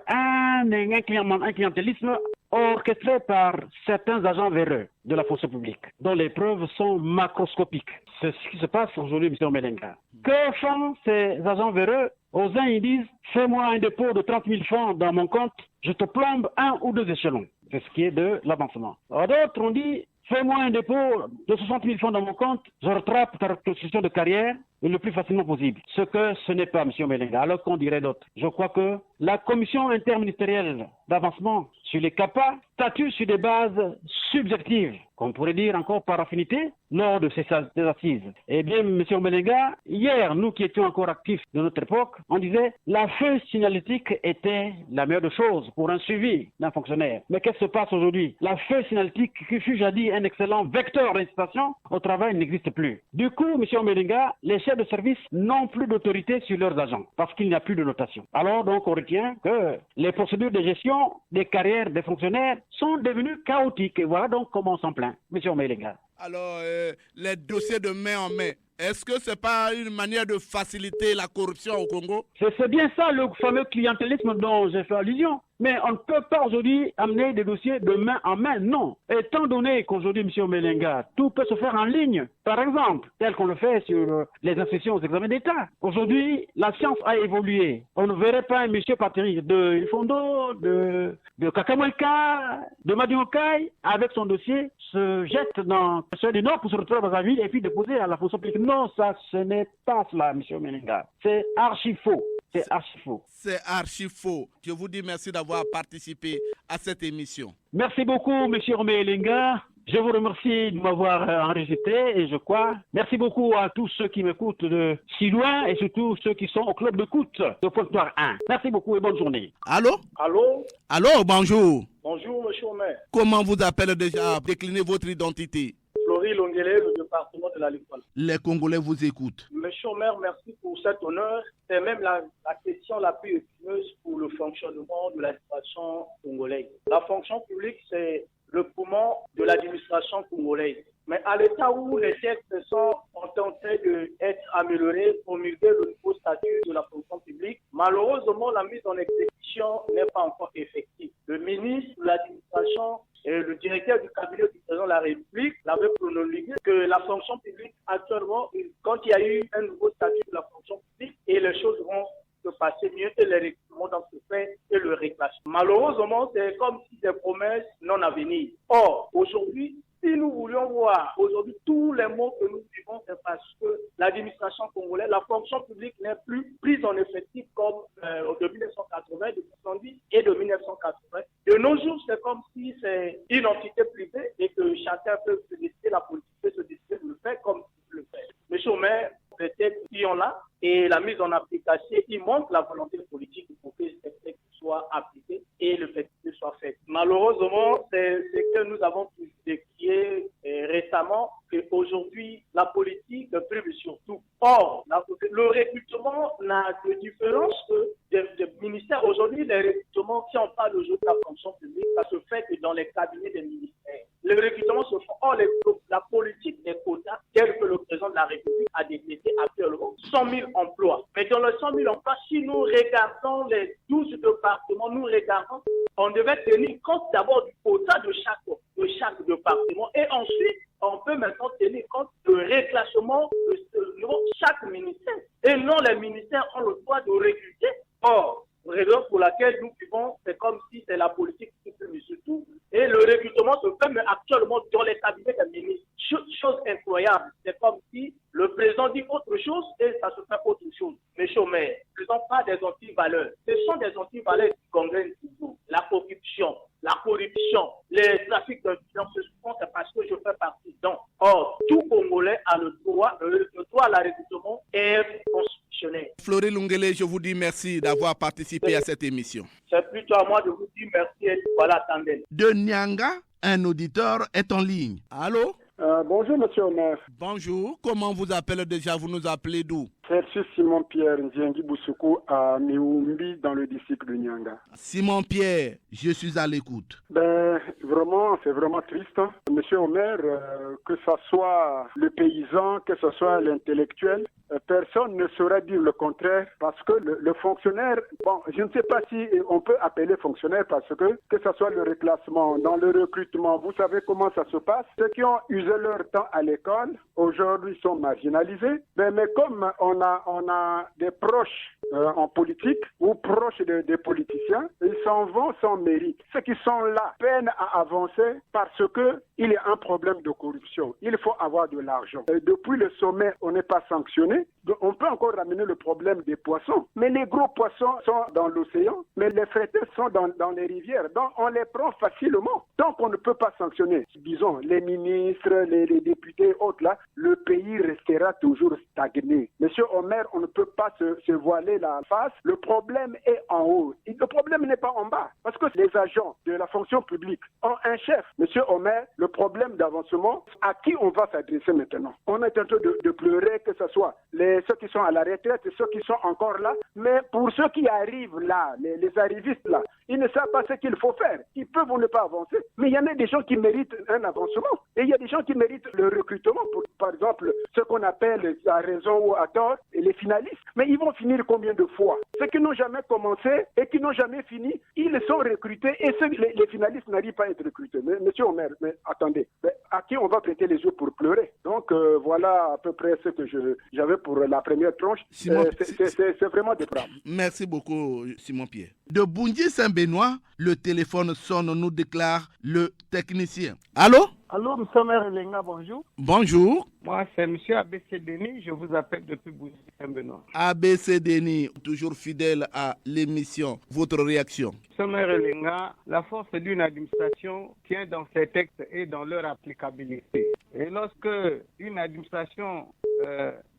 un clientélisme orchestré par certains agents véreux de la fonction publique, dont les preuves sont macroscopiques. C'est ce qui se passe aujourd'hui, M. Omelenga. Que font ces agents véreux? Aux uns, ils disent, fais-moi un dépôt de 30 000 francs dans mon compte, je te plombe 1 ou 2 échelons. C'est ce qui est de l'avancement. À d'autres, on dit, fais-moi un dépôt de 60 000 francs dans mon compte, je rattrape ta reconstruction de carrière le plus facilement possible. Ce que ce n'est pas, M. Omelenga, alors qu'on dirait d'autres. Je crois que la commission interministérielle d'avancement sur les CAPA statue sur des bases subjectives, qu'on pourrait dire encore par affinité, lors de ces assises. Eh bien, M. Omelenga, hier, nous qui étions encore actifs de notre époque, on disait la feuille signalétique était la meilleure des choses pour un suivi d'un fonctionnaire. Mais qu'est-ce qui se passe aujourd'hui? La feuille signalétique, qui fut jadis un excellent vecteur d'incitation au travail, n'existe plus. Du coup, M. Omelenga, les chefs de service n'ont plus d'autorité sur leurs agents parce qu'il n'y a plus de notation. Alors donc, on retient que les procédures de gestion des carrières des fonctionnaires sont devenues chaotiques. Et voilà donc comment on s'en plaint, M. Omelenga. Alors, les dossiers de main en main, est-ce que ce n'est pas une manière de faciliter la corruption au Congo? C'est bien ça le fameux clientélisme dont j'ai fait allusion. Mais on ne peut pas aujourd'hui amener des dossiers de main en main, non. Étant donné qu'aujourd'hui, M. Melenga, tout peut se faire en ligne, par exemple, tel qu'on le fait sur les inscriptions aux examens d'État. Aujourd'hui, la science a évolué. On ne verrait pas un monsieur partir de Ifondo, de Kakamweka, de Madiokai, avec son dossier, se jette dans le du Nord pour se retrouver dans sa ville et puis déposer à la fonction publique. Non, ça, ce n'est pas cela, M. Melenga. C'est archi faux. C'est archi faux. C'est archi faux. Je vous dis merci d'avoir participé à cette émission. Merci beaucoup, M. Melenga. Je vous remercie de m'avoir enregistré et je crois. Merci beaucoup à tous ceux qui m'écoutent de si loin et surtout ceux qui sont au club d'écoute de Pointe-Noire 1. Merci beaucoup et bonne journée. Allô? Allô? Allô, bonjour. Bonjour, monsieur Omer. Comment vous appelez déjà? Déclinez votre identité. Florie Longuelet, le département de la Ligue-Paul. Les Congolais vous écoutent. Monsieur Omer, merci pour cet honneur. C'est même la question la plus épineuse pour le fonctionnement de l'administration congolaise. La fonction publique, c'est le poumon de l'administration congolaise. Mais à l'état où les textes sont en train d'être améliorés, promulguer le nouveau statut de la fonction publique, malheureusement, la mise en exécution n'est pas encore effective. Le ministre de l'administration et le directeur du cabinet du président de la République l'avait promulgué que la fonction publique, actuellement, quand il y a eu un nouveau statut de la fonction publique, et les choses vont se passer mieux et les recrutements dans ce fait et le réclassement. Malheureusement, c'est comme si des promesses non à venir. Or, aujourd'hui, si nous voulions voir aujourd'hui tous les mots que nous vivons, c'est parce que l'administration congolaise, la fonction publique n'est plus prise en effectif comme de 1980, de 1970 et de 1980. De nos jours, c'est comme si c'est une entité privée et que chacun peut se décider, la politique peut se décider de le faire comme il le fait. Monsieur le maire, les textes qui ont là et la mise en application, il manque la volonté politique pour que ces textes soient appliqués et le fait que soit fait. Malheureusement, c'est ce que nous avons décrié récemment, qu'aujourd'hui, la politique prive surtout. Or, le recrutement n'a de différence que des ministères. Aujourd'hui, les recrutements, si on parle aujourd'hui de la fonction publique, ça se fait que dans les cabinets des ministères. Les recrutements se font. Or, la politique des quotas, tel que le président de la République a décrété actuellement, 100 000 emplois. Mais dans les 100 000 emplois, si nous regardons les 12 départements, nous regardons, on devait tenir compte d'abord du quota de chaque département et ensuite, on peut maintenant tenir compte du reclassement de chaque ministère. Et non, les ministères ont le droit de recruter. Or, raison pour laquelle nous vivons, c'est comme si c'est la politique qui fait surtout. Et le recrutement se fait, mais actuellement dans les cabinets des ministres. Chose incroyable. C'est comme si le président dit autre chose et ça se fait autre chose. Mais chômeurs, ce ne sont pas des anti-valeurs. Ce sont des anti-valeurs qui congrènent toujours. La corruption, les trafics d'influence, c'est parce que je fais partie d'eux. Or, tout Congolais a le droit à la recrutement est constitutionnel. Florie Longuelet, je vous dis merci d'avoir participé à cette émission. C'est plutôt à moi de vous dire merci et voilà, attendez. De Nyanga, un auditeur est en ligne. Allô? Bonjour, monsieur Omer. Bonjour. Comment vous appelez déjà? Vous nous appelez d'où? C'est Simon-Pierre Ndiengi Boussoukou à Miumbi, dans le district de Nyanga. Simon-Pierre, je suis à l'écoute. Vraiment, c'est vraiment triste. Monsieur Omer, que ce soit le paysan, que ce soit l'intellectuel, personne ne saurait dire le contraire parce que le fonctionnaire, je ne sais pas si on peut appeler fonctionnaire parce que ce soit le reclassement, dans le recrutement, vous savez comment ça se passe. Ceux qui ont usé leur temps à l'école, aujourd'hui sont marginalisés, mais comme on a des proches en politique ou proches des politiciens, ils s'en vont sans mérite. Ceux qui sont là peinent à avancer parce que il y a un problème de corruption. Il faut avoir de l'argent. Depuis le sommet, on n'est pas sanctionné. On peut encore ramener le problème des poissons. Mais les gros poissons sont dans l'océan, mais les fretteurs sont dans les rivières. Donc on les prend facilement. Donc on ne peut pas sanctionner. Disons, les ministres, les députés, autres là, le pays restera toujours stagné. Monsieur Omer, on ne peut pas se voiler la face. Le problème est en haut. Le problème n'est pas en bas. Parce que les agents de la fonction publique ont un chef. Monsieur Omer, le problème d'avancement, à qui on va s'adresser maintenant? On est en train de pleurer, que ce soit ceux qui sont à la retraite et ceux qui sont encore là. Mais pour ceux qui arrivent là, les arrivistes là, ils ne savent pas ce qu'il faut faire. Ils peuvent ou ne pas avancer. Mais il y en a des gens qui méritent un avancement. Et il y a des gens qui méritent le recrutement. Par exemple, ce qu'on appelle à raison ou à tort, les finalistes. Mais ils vont finir combien de fois? Ceux qui n'ont jamais commencé et qui n'ont jamais fini, ils sont recrutés et les finalistes n'arrivent pas à être recrutés. Mais monsieur Omer, mais attendez, mais à qui on va prêter les yeux pour pleurer? Donc voilà à peu près ce que j'avais pour la première tranche. C'est vraiment déplorable. Merci beaucoup, Simon Pierre. De Boundier-Saint-Benoît, le téléphone sonne, nous déclare le technicien. Allô? Allô, M. Maire Lenga, bonjour. Bonjour. Moi, c'est M. ABC Denis, je vous appelle depuis Boundier-Saint-Benoît. ABC Denis, toujours fidèle à l'émission. Votre réaction? M. Maire Lenga, la force d'une administration tient dans ses textes et dans leur applicabilité. Et lorsque une administration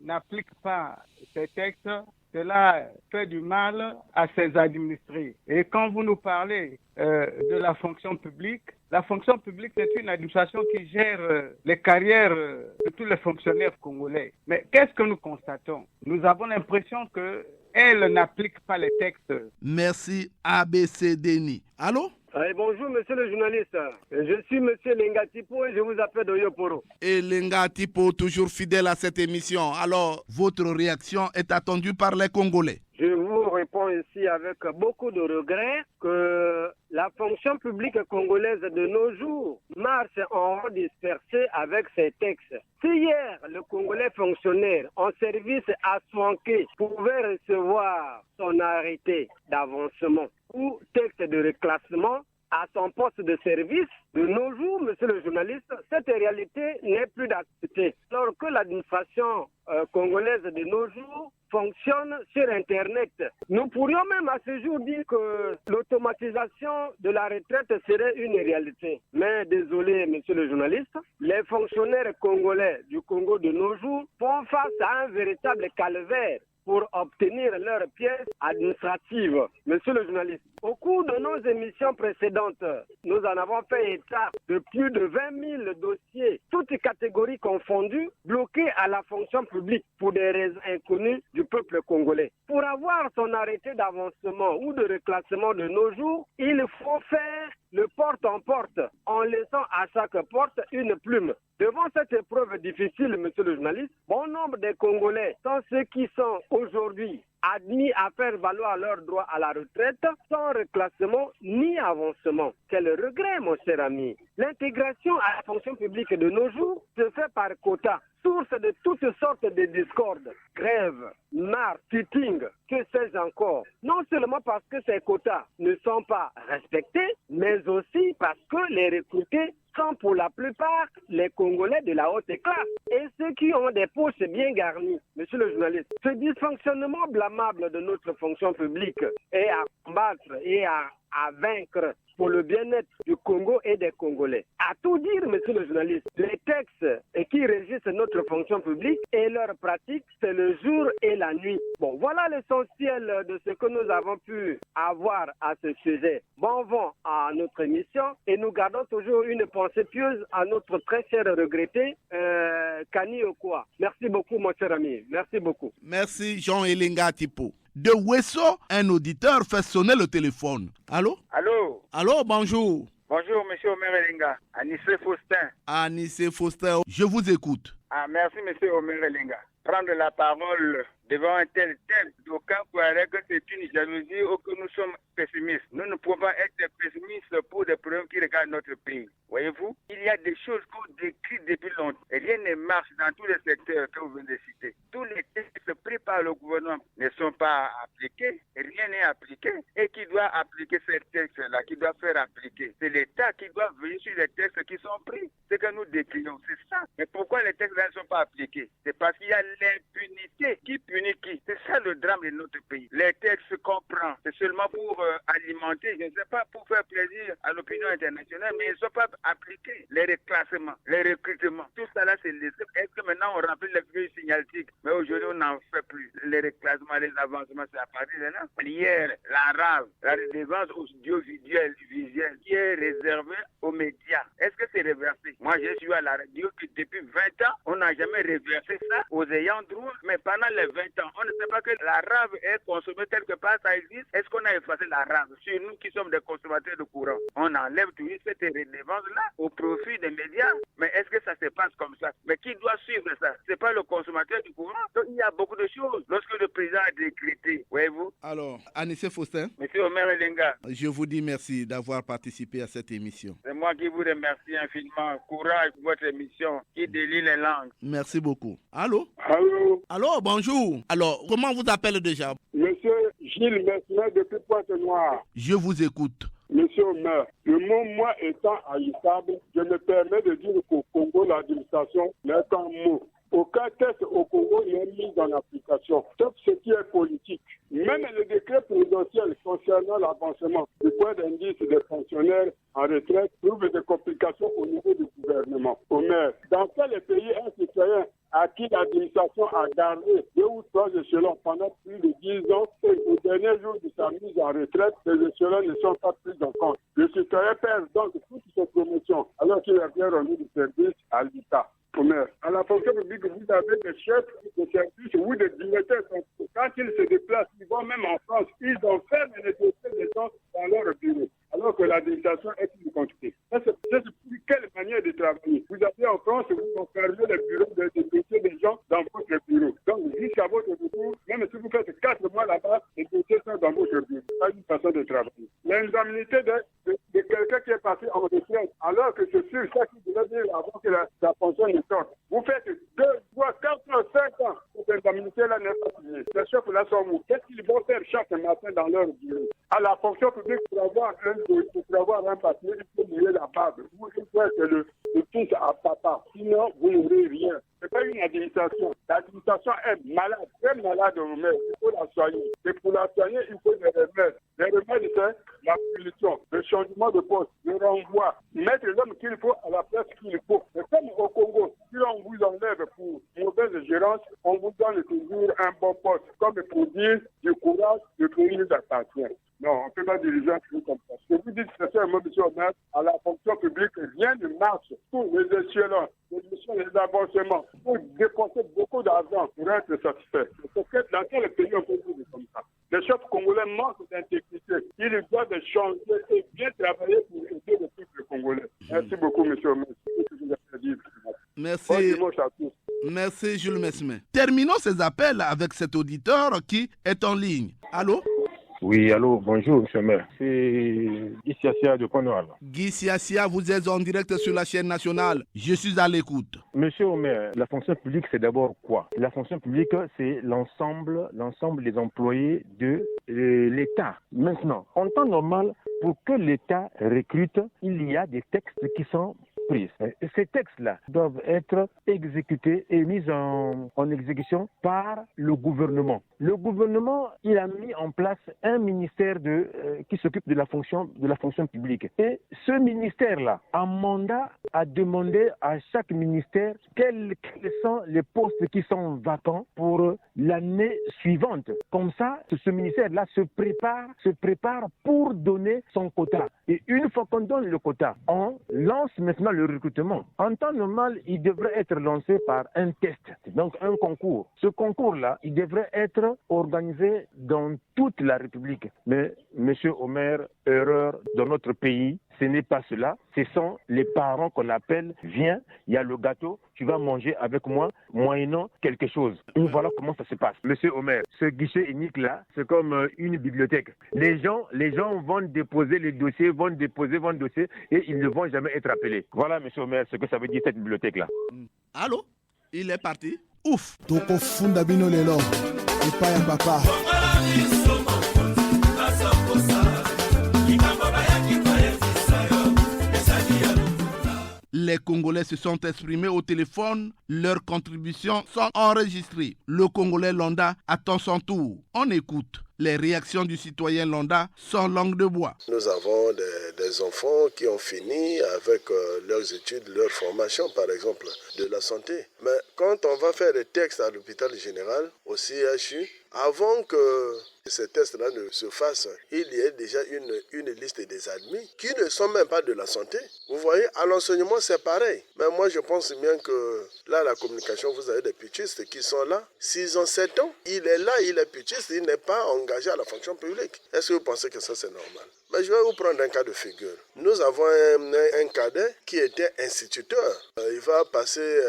n'applique pas ses textes, cela fait du mal à ses administrés. Et quand vous nous parlez de la fonction publique c'est une administration qui gère les carrières de tous les fonctionnaires congolais. Mais qu'est-ce que nous constatons? Nous avons l'impression qu'elle n'applique pas les textes. Merci, ABC Denis. Allô? Bonjour, monsieur le journaliste. Je suis monsieur Lenga Tipo et je vous appelle de Yoporo. Et Lenga Tipo, toujours fidèle à cette émission. Alors, votre réaction est attendue par les Congolais. Je vous réponds ici avec beaucoup de regrets que la fonction publique congolaise de nos jours marche en rang dispersé avec ses textes. Si hier, le Congolais fonctionnaire en service à Swanké pouvait recevoir son arrêté d'avancement ou texte de reclassement à son poste de service, de nos jours, monsieur le journaliste, cette réalité n'est plus d'actualité. Alors que l'administration congolaise de nos jours fonctionne sur Internet. Nous pourrions même à ce jour dire que l'automatisation de la retraite serait une réalité. Mais désolé, monsieur le journaliste, les fonctionnaires congolais du Congo de nos jours font face à un véritable calvaire pour obtenir leurs pièces administratives. Monsieur le journaliste, au cours de nos émissions précédentes, nous en avons fait état de plus de 20 000 dossiers, toutes catégories confondues, bloqués à la fonction publique pour des raisons inconnues du peuple congolais. Pour avoir son arrêté d'avancement ou de reclassement de nos jours, il faut faire le porte en porte, en laissant à chaque porte une plume. Devant cette épreuve difficile, monsieur le journaliste, bon nombre de Congolais sont ceux qui sont aujourd'hui admis à faire valoir leur droit à la retraite sans reclassement ni avancement. Quel regret, mon cher ami. L'intégration à la fonction publique de nos jours se fait par quota, source de toutes sortes de discordes, grèves, marre, sitting, que sais-je encore. Non seulement parce que ces quotas ne sont pas respectés, mais aussi parce que les recrutés sont pour la plupart les Congolais de la haute classe et ceux qui ont des poches bien garnies. Monsieur le journaliste, ce dysfonctionnement blâmable de notre fonction publique est à combattre et à vaincre pour le bien-être du Congo et des Congolais. À tout dire, monsieur le journaliste, les textes qui régissent notre fonction publique et leurs pratiques, c'est le jour et la nuit. Bon, voilà l'essentiel de ce que nous avons pu avoir à ce sujet. Bon vent à notre émission et nous gardons toujours une pensée pieuse à notre très cher regretté Kani Okwa. Merci beaucoup, mon cher ami. Merci beaucoup. Merci, Jean Elenga Tipo. De Wesso, un auditeur fait sonner le téléphone. Allô? Allô? Allô, bonjour. Bonjour, monsieur Omer Elenga. Anissé Faustin. Anissé Faustin, je vous écoute. Merci, monsieur Omer Elenga. Prendre la parole devant un tel thème, d'aucuns croiraient que c'est une jalousie ou que nous sommes pessimistes. Nous ne pouvons pas être pessimistes pour des problèmes qui regardent notre pays. Voyez-vous, il y a des choses qu'on décrit depuis longtemps. Et rien ne marche dans tous les secteurs que vous venez de citer. Tous les textes pris par le gouvernement ne sont pas appliqués. Rien n'est appliqué. Et qui doit appliquer ces textes-là, qui doit faire appliquer? C'est l'État qui doit veiller sur les textes qui sont pris. C'est que nous décrions, c'est ça. Mais pourquoi les textes-là ne sont pas appliqués? C'est parce qu'il y a l'impunité. Qui punit qui? C'est ça le drame de notre pays. Les textes qu'on prend, c'est seulement pour alimenter, je ne sais pas, pour faire plaisir à l'opinion internationale, mais ils ne sont pas appliqués. Les reclassements, les recrutements, tout ça là, c'est laissé. Est-ce que maintenant on remplit les feuilles signaltiques? Mais aujourd'hui, on n'en fait plus. Les reclassements, les avancements, c'est à partir de là. Hier, la RAV, la redevance audiovisuelle visuelle, qui est réservée aux médias. Est-ce que c'est reversé? Moi, je suis à la radio que depuis 20 ans, on n'a jamais reversé ça aux ayants droit, mais pendant les 20 ans, on ne sait pas que la RAV est consommée quelque part, ça existe. Est-ce qu'on a effacé la RAV? Sur nous qui sommes des consommateurs de courant, on enlève toujours cette redevance-là au profit des médias. Mais est-ce que ça se passe comme ça? Mais qui doit suivre ça? C'est pas le consommateur consommateurs du courant. Donc il y a beaucoup de choses. Lorsque le président a décrété, voyez-vous. Alors, Anissé Faustin. Monsieur Omer Elenga. Je vous dis merci d'avoir participé à cette émission. C'est moi qui vous remercie infiniment. Courage pour votre émission qui délie les langues. Merci beaucoup. Allô? Allô? Allô, bonjour. Alors, comment vous appelez déjà? Monsieur Gilles Mesmer depuis Pointe-Noire. Je vous écoute. Monsieur Omer, le mot moi étant haïssable, je me permets de dire qu'au Congo, l'administration n'est qu'un mot. Aucun test au Congo n'est mis en application, sauf ce qui est politique. Même le décret présidentiel concernant l'avancement du point d'indice des fonctionnaires en retraite trouve des complications au niveau du gouvernement. Omer, dans quel pays un citoyen à qui l'administration a gardé 2 ou 3 échelons pendant plus de 10 ans et au dernier jour de sa mise en retraite, ces échelons ne sont pas pris en compte. Le citoyen perd donc toute ses promotions alors qu'il a bien rendu du service à l'État. Omer, à la fonction publique, vous avez des chefs de service ou des directeurs. Quand ils se déplacent, ils vont même en France, ils enferment les dossiers des gens dans leur bureau, alors que l'administration est une quantité. C'est pour quelle manière de travailler? Vous avez en France, vous enfermez les bureaux des dossiers des gens dans votre bureau. Donc, jusqu'à votre retour, même si vous faites 4 mois là-bas, les dossiers sont dans votre bureau. C'est une façon de travailler. L'indemnité de quelqu'un qui est passé en retraite, alors que c'est sûr, ça qui devait dire avant que la fonction ne sorte. Vous faites 2, 3, 4, 5 ans. Cette indemnité-là n'est pas signée. Les chefs là sont où? Qu'est-ce qu'ils vont faire chaque matin dans leur bureau? À la fonction publique, pour avoir un papier, il faut lier la Bible. Vous faut être le fils à papa. Sinon, vous n'aurez rien. Ce n'est pas une administration. L'administration est malade, très malade au même. Il faut la soigner. Et pour la soigner, il faut des remèdes. Les remèdes, c'est la punition, le changement de poste, le renvoi. Mettre l'homme qu'il faut à la place qu'il faut. C'est comme au Congo. Si on vous enlève pour mauvaise gérance, on vous donne toujours un bon poste. Comme pour dire du courage, du pays nous appartient. Non, on ne peut pas diriger un pays comme ça. Ce que vous dites, c'est un mot, M. Omer, à la fonction publique, rien ne marche. Tous les échelons, les avancements, pour dépenser beaucoup d'argent pour être satisfait. Dans quel pays on peut dire comme ça? Les chefs congolais manquent d'intégrité. Ils doivent changer et bien travailler pour aider le peuple congolais. Merci beaucoup, M. Omer. Merci. Merci, Jules Mesmer. Terminons ces appels avec cet auditeur qui est en ligne. Allô? Oui, allô, bonjour, M. Maire. C'est Guy Siassia de Pointe-Noire. Guy Siassia, vous êtes en direct sur la chaîne nationale. Je suis à l'écoute. Monsieur Omer, la fonction publique, c'est d'abord quoi? La fonction publique, c'est l'ensemble des employés de l'État. Maintenant, en temps normal, pour que l'État recrute, il y a des textes qui sont pris. Ces textes-là doivent être exécutés et mis en exécution par le gouvernement. Le gouvernement, il a mis en place un ministère qui s'occupe de la fonction publique. Et ce ministère-là, un mandat a demandé à chaque ministère quels sont les postes qui sont vacants pour l'année suivante. Comme ça, ce ministère-là se prépare pour donner son quota. Et une fois qu'on donne le quota, on lance maintenant le recrutement. En temps normal, il devrait être lancé par un test, donc un concours. Ce concours-là, il devrait être organisé dans toute la République. Mais, Monsieur Omer, erreur dans notre pays, ce n'est pas cela. Ce sont les parents qu'on appelle, viens, il y a le gâteau, tu vas manger avec moi, moyennant quelque chose. Et voilà comment ça se passe. Monsieur Omer, ce guichet unique-là, c'est comme une bibliothèque. Les gens vont déposer les dossiers, vont déposer et ils ne vont jamais être appelés. Voilà, Monsieur Omer, ce que ça veut dire cette bibliothèque-là. Allô? Il est parti? Ouf! Toko funda bino lelo, epa ya papa. Les Congolais se sont exprimés au téléphone, leurs contributions sont enregistrées. Le Congolais Londa attend son tour. On écoute. Les réactions du citoyen Londa sont langue de bois. Nous avons des enfants qui ont fini avec leurs études, leur formation, par exemple, de la santé. Mais quand on va faire des tests à l'hôpital général, au CHU, avant que ces tests-là ne se fassent, il y a déjà une liste des admis qui ne sont même pas de la santé. Vous voyez, à l'enseignement, c'est pareil. Mais moi, je pense bien que là, la communication, vous avez des putistes qui sont là. 6 ans, 7 ans, il est là, il est putiste, il n'est pas engagé à la fonction publique. Est-ce que vous pensez que ça, c'est normal? Mais je vais vous prendre un cas de figure. Nous avons un cadet qui était instituteur. Il va passer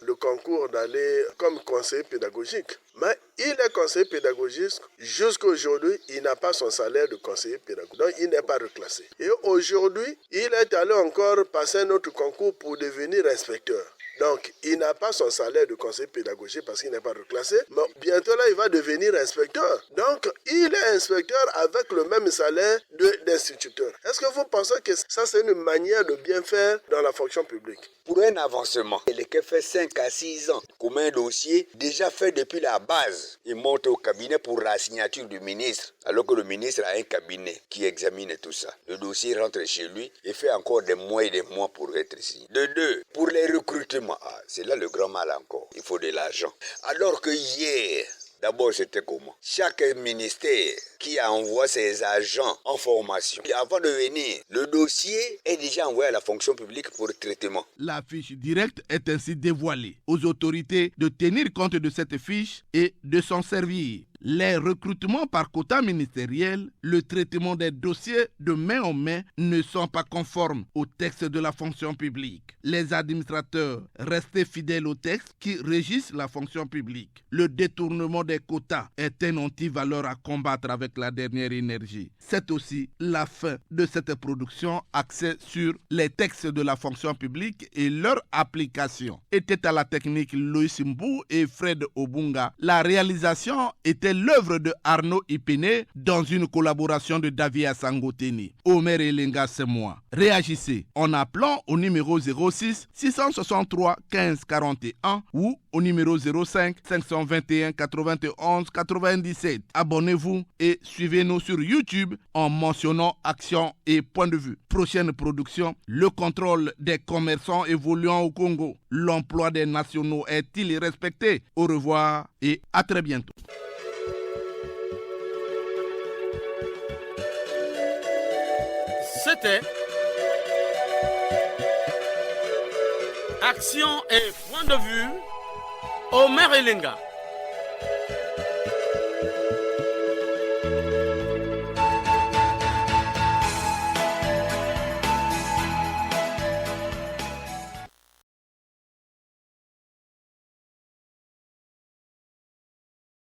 le concours d'aller comme conseiller pédagogique. Mais il est conseiller pédagogique. Jusqu'à aujourd'hui, il n'a pas son salaire de conseiller pédagogique. Donc, il n'est pas reclassé. Et aujourd'hui, il est allé encore passer un autre concours pour devenir inspecteur. Donc, il n'a pas son salaire de conseiller pédagogique parce qu'il n'est pas reclassé. Mais bientôt, là, il va devenir inspecteur. Donc, il est inspecteur avec le même salaire d'instituteur. Est-ce que vous pensez que ça, c'est une manière de bien faire dans la fonction publique? Pour un avancement, il est fait 5 à 6 ans. Comme un dossier déjà fait depuis la base. Il monte au cabinet pour la signature du ministre. Alors que le ministre a un cabinet qui examine tout ça. Le dossier rentre chez lui et fait encore des mois et des mois pour être signé. De deux, pour les recrutements. C'est là le grand mal encore. Il faut de l'argent. Alors que hier, d'abord c'était comment? Chaque ministère qui envoie ses agents en formation, avant de venir, le dossier est déjà envoyé à la fonction publique pour traitement. La fiche directe est ainsi dévoilée. Aux autorités de tenir compte de cette fiche et de s'en servir. Les recrutements par quota ministériel, le traitement des dossiers de main en main ne sont pas conformes au texte de la fonction publique. Les administrateurs restent fidèles au texte qui régissent la fonction publique. Le détournement des quotas est un antivaleur à combattre avec la dernière énergie. C'est aussi la fin de cette production axée sur les textes de la fonction publique et leur application. Était à la technique Loïs Mbou et Fred Obunga. La réalisation était l'œuvre de Arnaud Ipene dans une collaboration de Davia Sangoteni. Omer Elenga, c'est moi. Réagissez en appelant au numéro 06 663 15 41 ou au numéro 05 521 91 97. Abonnez-vous et suivez-nous sur YouTube en mentionnant Action et Point de Vue. Prochaine production, le contrôle des commerçants évoluant au Congo. L'emploi des nationaux est-il respecté? Au revoir et à très bientôt. C'était Action et Point de Vue, Omer Elenga.